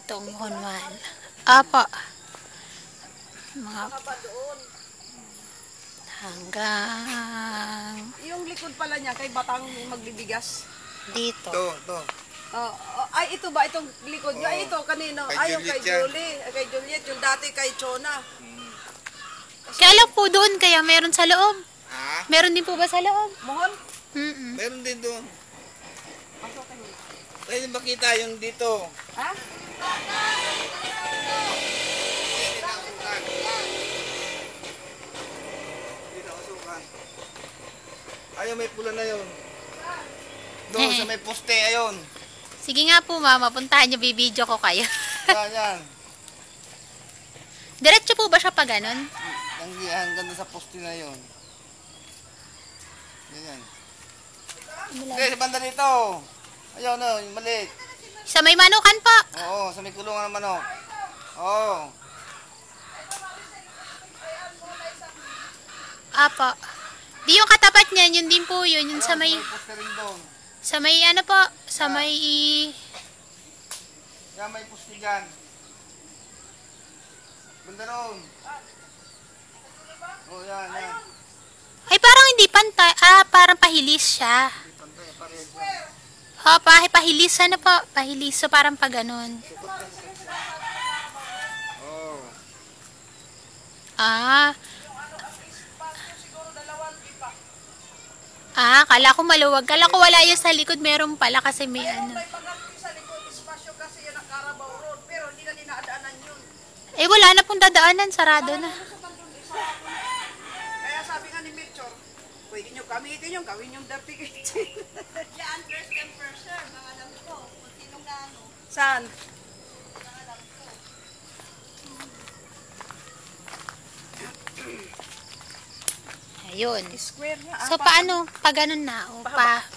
itong Honwal. Apa. Mga hanggang Yung likod pala niya kay Batang magbibigas. dito. Ito. Ay, ito ba? Itong likod niya? Ay, ito kanino? Kay Ay, yung kay Juliet yan. Julie. Kay Juliet. Yung dati kay Chona. Kaya lang po doon, kaya meron sa loob. Ha? Meron din po ba sa loob? Mohon? Meron din doon. Pasok kayo. Pwede makita yung dito. Ha? Ayun, may pula na yun. Doon sa may poste, ayun. Sige nga po, mama. Puntahan niyo, bibidyo ko kayo. Yan. Diretso po ba siya pa ganun? Hanggang sa poste na yun. Yan. Hindi, sa banda dito. Ayun, yung maliit. Sa may manukan po. Oo, sa may kulungan ng manok. Oo. Apo. Di yung katapat niyan, yun din po yun. Yun sa may, poste rin doon. sa may ano po, sa may, Yan, may poste dyan. Banda roon. Oo, yan. ay parang hindi pantay. Parang pahilis siya. Pahilis ano po? Pahilis. So parang pa ganun. Oo. Siguro 2 Kala ko maluwag. Kala ko wala yun sa likod. Meron pala kasi may ano. May pagdating sa likod, espasyo kasi yan ang Carabao Road. Pero hindi na dinadaanan yun. Eh wala na pong dadaanan. Sarado na. Kaya sabi nga ni Melchor, pwede nyo gamitin yung gawin yung dirty kitchen. Yan, first and first serve, mga alam ko. Kung sinong ano, Saan? mga alam ko. Ayun. Square niya. So paano? Pa ganun na.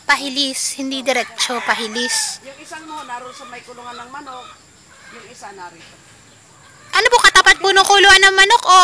Pahilis. Hindi diretso. Pahilis. Yung isang mo, naroon sa may kulungan ng manok. Yung isa narito. Ano po katapat po ng kuluan ng manok o